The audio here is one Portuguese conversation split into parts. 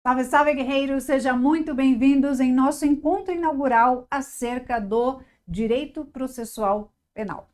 Salve, salve, guerreiros! Sejam muito bem-vindos em nosso encontro inaugural acerca do direito processual penal.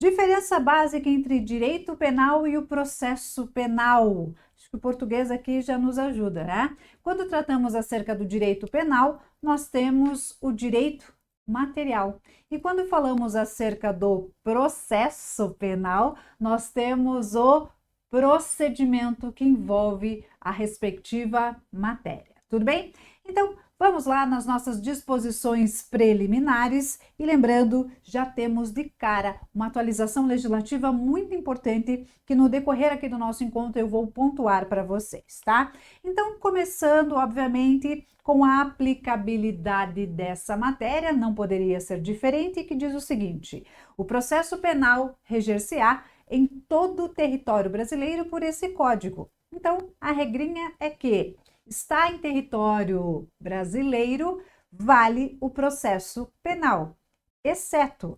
Diferença básica entre direito penal e o processo penal. Acho que o português aqui já nos ajuda, né? Quando tratamos acerca do direito penal, nós temos o direito material. E quando falamos acerca do processo penal, nós temos o procedimento que envolve a respectiva matéria. Tudo bem? Então, vamos lá nas nossas disposições preliminares e lembrando, já temos de cara uma atualização legislativa muito importante que no decorrer aqui do nosso encontro eu vou pontuar para vocês, tá? Então, começando, obviamente, com a aplicabilidade dessa matéria, não poderia ser diferente, que diz o seguinte: o processo penal reger-se-á em todo o território brasileiro por esse código. Então, a regrinha é que está em território brasileiro, vale o processo penal, exceto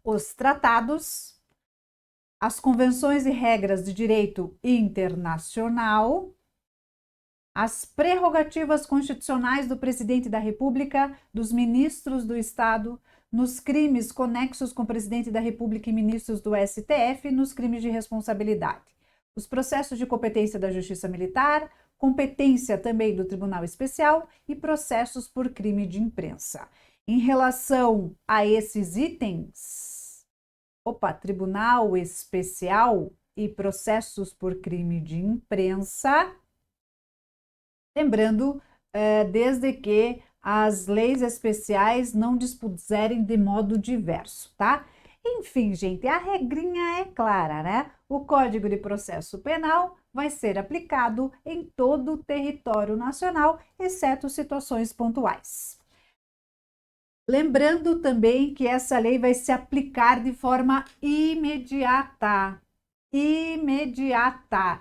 os tratados, as convenções e regras de direito internacional, as prerrogativas constitucionais do presidente da República, dos ministros do Estado, nos crimes conexos com o presidente da República e ministros do STF, nos crimes de responsabilidade. Os processos de competência da Justiça Militar, competência também do Tribunal Especial e processos por crime de imprensa. Em relação a esses itens, Tribunal Especial e processos por crime de imprensa, lembrando, desde que as leis especiais não dispuserem de modo diverso, tá? Enfim, gente, a regrinha é clara, né? O Código de Processo Penal vai ser aplicado em todo o território nacional, exceto situações pontuais. Lembrando também que essa lei vai se aplicar de forma imediata,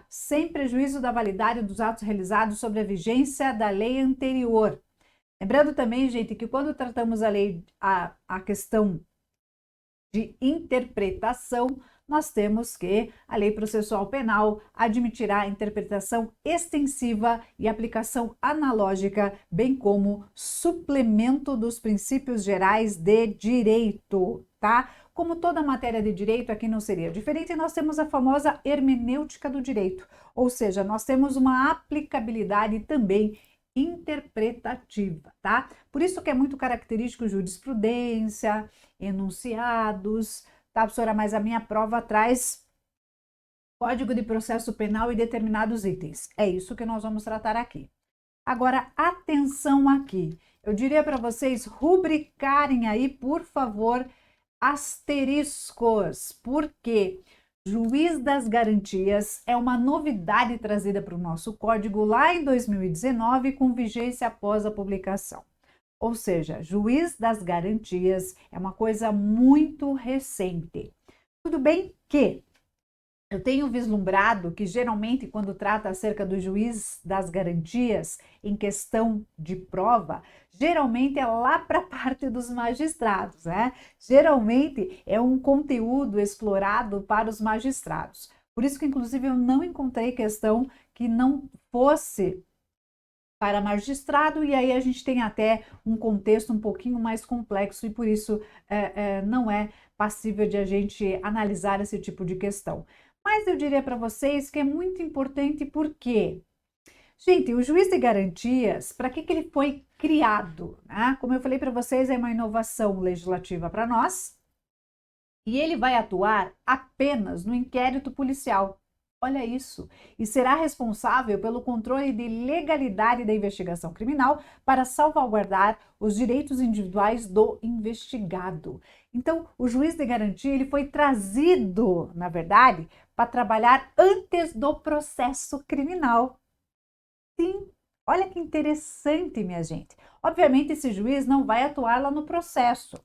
sem prejuízo da validade dos atos realizados sobre a vigência da lei anterior. Lembrando também, gente, que quando tratamos a questão de interpretação, nós temos que a Lei Processual Penal admitirá interpretação extensiva e aplicação analógica, bem como suplemento dos princípios gerais de direito, tá? Como toda matéria de direito, aqui não seria diferente, nós temos a famosa hermenêutica do direito, ou seja, nós temos uma aplicabilidade também interpretativa, tá? Por isso que é muito característico jurisprudência, enunciados, tá, professora? Mas a minha prova traz Código de Processo Penal e determinados itens. É isso que nós vamos tratar aqui. Agora, atenção aqui. Eu diria para vocês rubricarem aí, por favor, asteriscos, porque Juiz das Garantias é uma novidade trazida para o nosso código lá em 2019, com vigência após a publicação. Ou seja, Juiz das Garantias é uma coisa muito recente. Tudo bem que eu tenho vislumbrado que geralmente quando trata acerca do juiz das garantias em questão de prova, geralmente é lá para a parte dos magistrados, né? Geralmente é um conteúdo explorado para os magistrados. Por isso que inclusive eu não encontrei questão que não fosse para magistrado, e aí a gente tem até um contexto um pouquinho mais complexo e por isso não é passível de a gente analisar esse tipo de questão. Mas eu diria para vocês que é muito importante porque, gente, o juiz de garantias, para que ele foi criado? Né? Como eu falei para vocês, é uma inovação legislativa para nós e ele vai atuar apenas no inquérito policial. Olha isso, e será responsável pelo controle de legalidade da investigação criminal para salvaguardar os direitos individuais do investigado. Então, o juiz de garantia ele foi trazido, na verdade, para trabalhar antes do processo criminal. Sim, olha que interessante, minha gente. Obviamente, esse juiz não vai atuar lá no processo.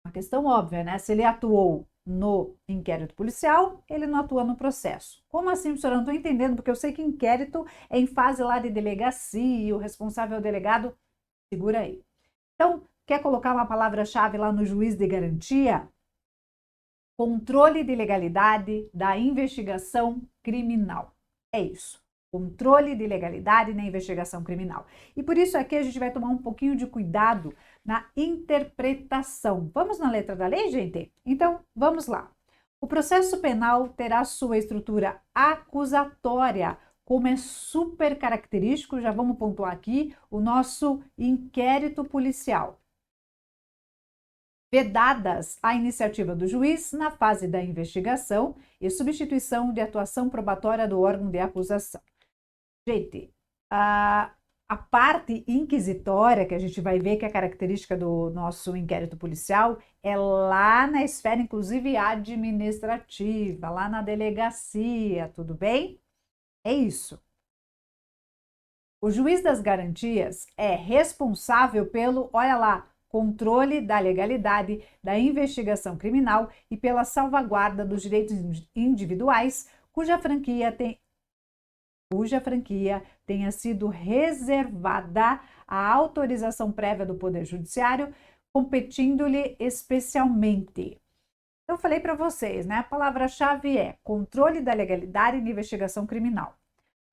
Uma questão óbvia, né? Se ele atuou no inquérito policial, ele não atua no processo. Como assim, professora? Não estou entendendo, porque eu sei que inquérito é em fase lá de delegacia, o responsável é o delegado. Segura aí. Então, quer colocar uma palavra-chave lá no juiz de garantia? Controle de legalidade da investigação criminal. É isso. Controle de legalidade na investigação criminal. E por isso aqui a gente vai tomar um pouquinho de cuidado na interpretação. Vamos na letra da lei, gente? Então, vamos lá. O processo penal terá sua estrutura acusatória, como é super característico, já vamos pontuar aqui, o nosso inquérito policial. Vedadas a iniciativa do juiz na fase da investigação e substituição de atuação probatória do órgão de acusação. Gente, a parte inquisitória, que a gente vai ver que é característica do nosso inquérito policial, é lá na esfera, inclusive, administrativa, lá na delegacia, tudo bem? É isso. O juiz das garantias é responsável pelo, olha lá, controle da legalidade da investigação criminal e pela salvaguarda dos direitos individuais cuja franquia tenha sido reservada à autorização prévia do Poder Judiciário, competindo-lhe especialmente. Eu falei para vocês, né? A palavra-chave é controle da legalidade na investigação criminal.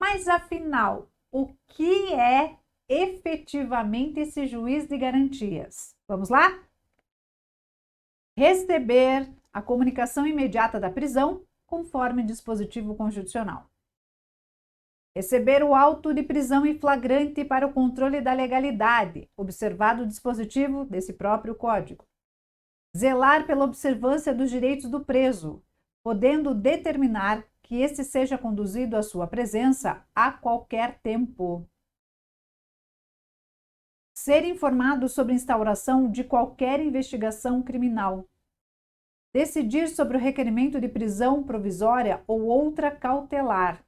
Mas, afinal, o que é efetivamente esse juiz de garantias? Vamos lá? Receber a comunicação imediata da prisão, conforme dispositivo constitucional. Receber o auto de prisão em flagrante para o controle da legalidade, observado o dispositivo desse próprio Código. Zelar pela observância dos direitos do preso, podendo determinar que este seja conduzido à sua presença a qualquer tempo. Ser informado sobre a instauração de qualquer investigação criminal. Decidir sobre o requerimento de prisão provisória ou outra cautelar.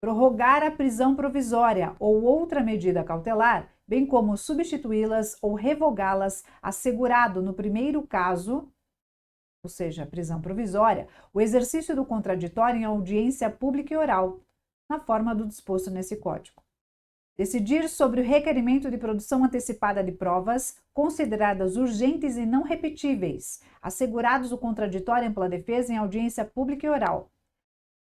Prorrogar a prisão provisória ou outra medida cautelar, bem como substituí-las ou revogá-las, assegurado no primeiro caso, ou seja, prisão provisória, o exercício do contraditório em audiência pública e oral, na forma do disposto nesse Código. Decidir sobre o requerimento de produção antecipada de provas, consideradas urgentes e não repetíveis, assegurados o contraditório ampla defesa em audiência pública e oral.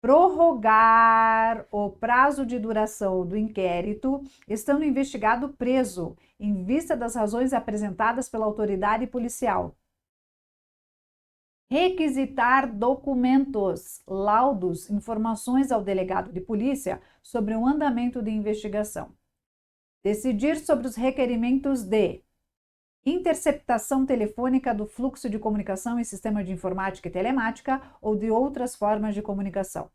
Prorrogar o prazo de duração do inquérito, estando o investigado preso, em vista das razões apresentadas pela autoridade policial. Requisitar documentos, laudos, informações ao delegado de polícia sobre o andamento de investigação. Decidir sobre os requerimentos de interceptação telefônica do fluxo de comunicação em sistema de informática e telemática ou de outras formas de comunicação.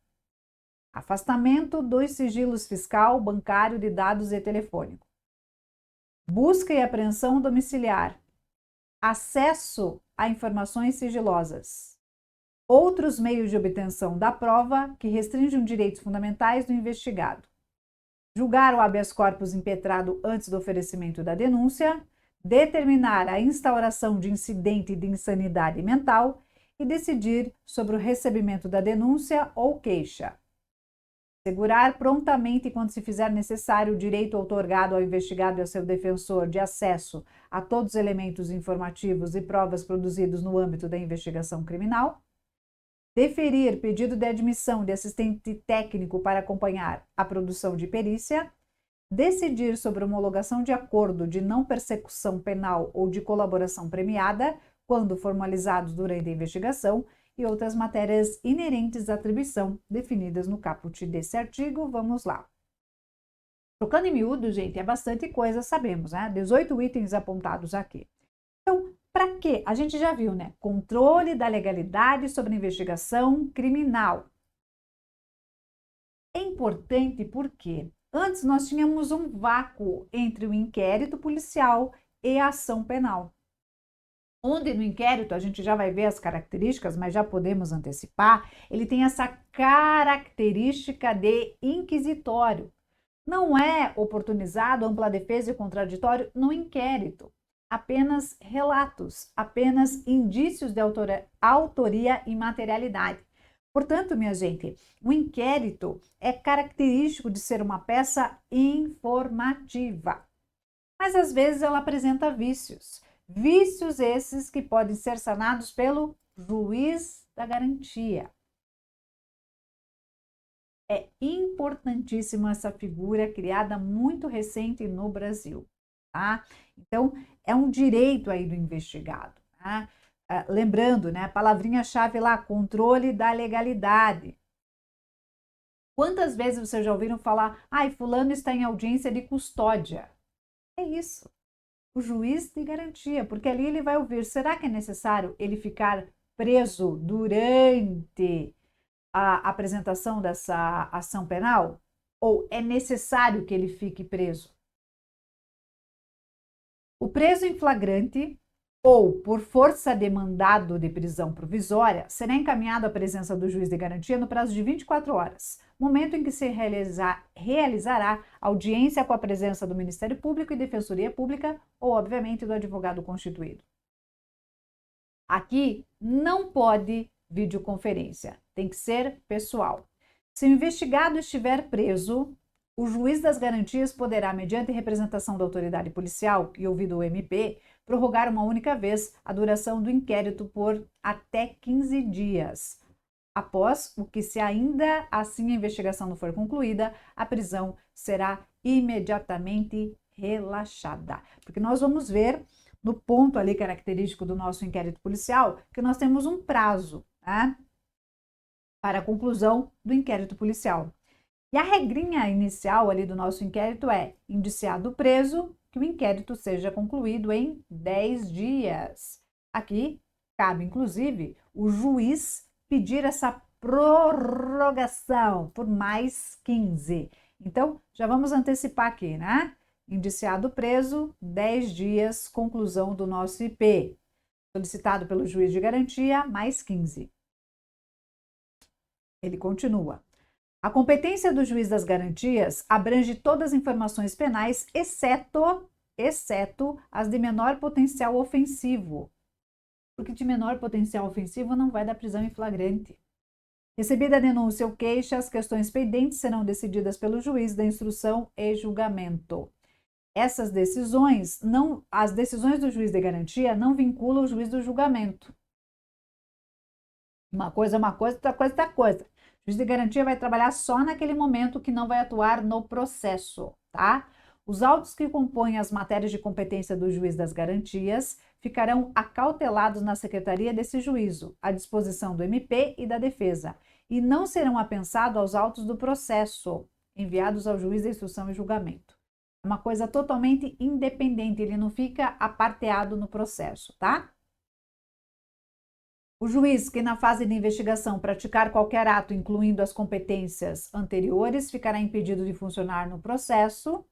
Afastamento dos sigilos fiscal, bancário, de dados e telefônico. Busca e apreensão domiciliar. Acesso a informações sigilosas. Outros meios de obtenção da prova que restringem direitos fundamentais do investigado. Julgar o habeas corpus impetrado antes do oferecimento da denúncia. Determinar a instauração de incidente de insanidade mental e decidir sobre o recebimento da denúncia ou queixa. Assegurar prontamente, quando se fizer necessário, o direito outorgado ao investigado e ao seu defensor de acesso a todos os elementos informativos e provas produzidos no âmbito da investigação criminal. Deferir pedido de admissão de assistente técnico para acompanhar a produção de perícia. Decidir sobre homologação de acordo de não persecução penal ou de colaboração premiada, quando formalizados durante a investigação, e outras matérias inerentes à atribuição definidas no caput desse artigo. Vamos lá. Trocando em miúdo, gente, é bastante coisa, sabemos, né? 18 itens apontados aqui. Então, para quê? A gente já viu, né? Controle da legalidade sobre a investigação criminal. É importante porque antes nós tínhamos um vácuo entre o inquérito policial e a ação penal. Onde no inquérito a gente já vai ver as características, mas já podemos antecipar, ele tem essa característica de inquisitório. Não é oportunizado ampla defesa e contraditório no inquérito. Apenas relatos, apenas indícios de autoria e materialidade. Portanto, minha gente, o inquérito é característico de ser uma peça informativa. Mas às vezes ela apresenta vícios. Vícios esses que podem ser sanados pelo juiz da garantia. É importantíssima essa figura criada muito recente no Brasil, tá? Então, é um direito aí do investigado, tá? Lembrando, né, a palavrinha-chave lá, controle da legalidade. Quantas vezes vocês já ouviram falar, ai, fulano está em audiência de custódia? É isso, o juiz de garantia, porque ali ele vai ouvir, será que é necessário ele ficar preso durante a apresentação dessa ação penal? Ou é necessário que ele fique preso? O preso em flagrante ou por força de mandado de prisão provisória será encaminhado à presença do juiz de garantia no prazo de 24 horas, momento em que se realizará audiência com a presença do Ministério Público e Defensoria Pública ou, obviamente, do advogado constituído. Aqui não pode videoconferência, tem que ser pessoal. Se o investigado estiver preso, o juiz das garantias poderá, mediante representação da autoridade policial e ouvido o MP, prorrogar uma única vez a duração do inquérito por até 15 dias. Após o que, se ainda assim a investigação não for concluída, a prisão será imediatamente relaxada. Porque nós vamos ver no ponto ali característico do nosso inquérito policial que nós temos um prazo, né, para a conclusão do inquérito policial. E a regrinha inicial ali do nosso inquérito é indiciado preso, que o inquérito seja concluído em 10 dias. Aqui cabe, inclusive, o juiz pedir essa prorrogação por mais 15. Então, já vamos antecipar aqui, né? Indiciado preso, 10 dias, conclusão do nosso IP. Solicitado pelo juiz de garantia, mais 15. Ele continua. A competência do juiz das garantias abrange todas as informações penais, exceto as de menor potencial ofensivo. Porque de menor potencial ofensivo não vai dar prisão em flagrante. Recebida a denúncia ou queixa, as questões pendentes serão decididas pelo juiz da instrução e julgamento. Essas decisões as decisões do juiz de garantia não vinculam o juiz do julgamento. Uma coisa é uma coisa, outra coisa é outra coisa. O juiz de garantia vai trabalhar só naquele momento, que não vai atuar no processo, tá? Os autos que compõem as matérias de competência do juiz das garantias ficarão acautelados na secretaria desse juízo, à disposição do MP e da defesa, e não serão apensados aos autos do processo, enviados ao juiz de instrução e julgamento. É uma coisa totalmente independente, ele não fica aparteado no processo, tá? O juiz que, na fase de investigação, praticar qualquer ato, incluindo as competências anteriores, ficará impedido de funcionar no processo.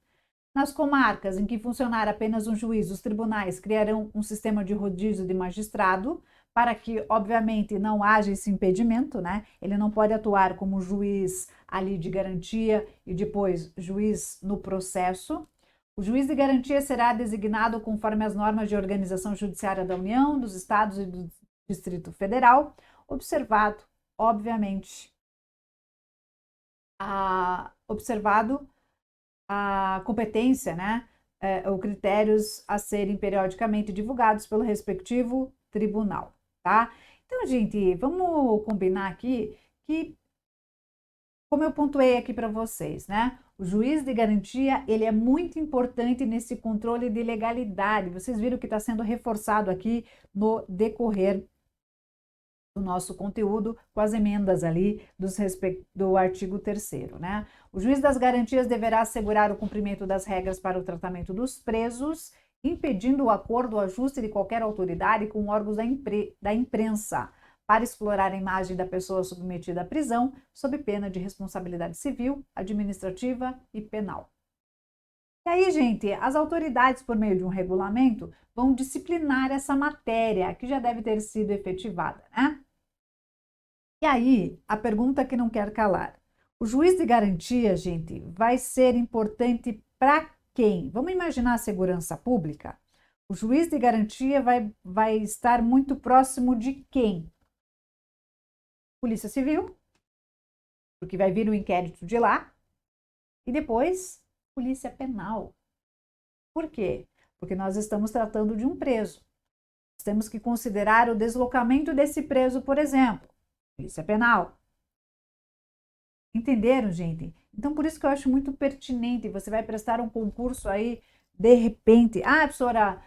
Nas comarcas em que funcionar apenas um juiz, os tribunais criarão um sistema de rodízio de magistrado, para que, obviamente, não haja esse impedimento, né? Ele não pode atuar como juiz ali de garantia e depois juiz no processo. O juiz de garantia será designado conforme as normas de organização judiciária da União, dos Estados e do Distrito Federal, observado, obviamente, observado a competência, né, ou critérios a serem periodicamente divulgados pelo respectivo tribunal, tá? Então, gente, vamos combinar aqui que, como eu pontuei aqui para vocês, né, o juiz de garantia, ele é muito importante nesse controle de legalidade. Vocês viram que está sendo reforçado aqui no decorrer do nosso conteúdo, com as emendas ali do artigo 3º, né? O juiz das garantias deverá assegurar o cumprimento das regras para o tratamento dos presos, impedindo o acordo ou ajuste de qualquer autoridade com órgãos da imprensa, para explorar a imagem da pessoa submetida à prisão, sob pena de responsabilidade civil, administrativa e penal. E aí, gente, as autoridades, por meio de um regulamento, vão disciplinar essa matéria, que já deve ter sido efetivada, né? E aí, a pergunta que não quer calar. O juiz de garantia, gente, vai ser importante para quem? Vamos imaginar a segurança pública? O juiz de garantia vai estar muito próximo de quem? Polícia Civil, porque vai vir o inquérito de lá, e depois Polícia Penal. Por quê? Porque nós estamos tratando de um preso. Nós temos que considerar o deslocamento desse preso, por exemplo. Polícia Penal. Entenderam, gente? Então, por isso que eu acho muito pertinente. Você vai prestar um concurso aí, de repente. Ah, professora,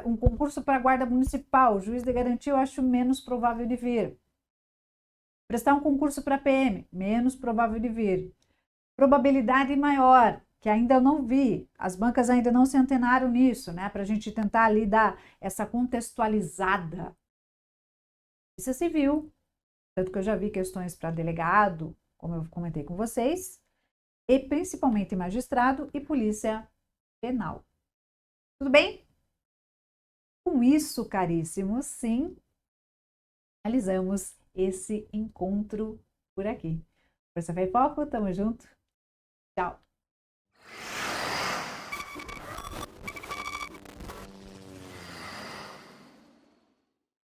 um concurso para guarda municipal, juiz de garantia, eu acho menos provável de vir. Prestar um concurso para PM, menos provável de vir. Probabilidade maior, que ainda eu não vi. As bancas ainda não se antenaram nisso, né? Para a gente tentar ali dar essa contextualizada. Polícia Civil, tanto que eu já vi questões para delegado, como eu comentei com vocês, e principalmente magistrado e polícia penal. Tudo bem? Com isso, caríssimos, sim, finalizamos esse encontro por aqui. Força, fé e foco, tamo junto. Tchau!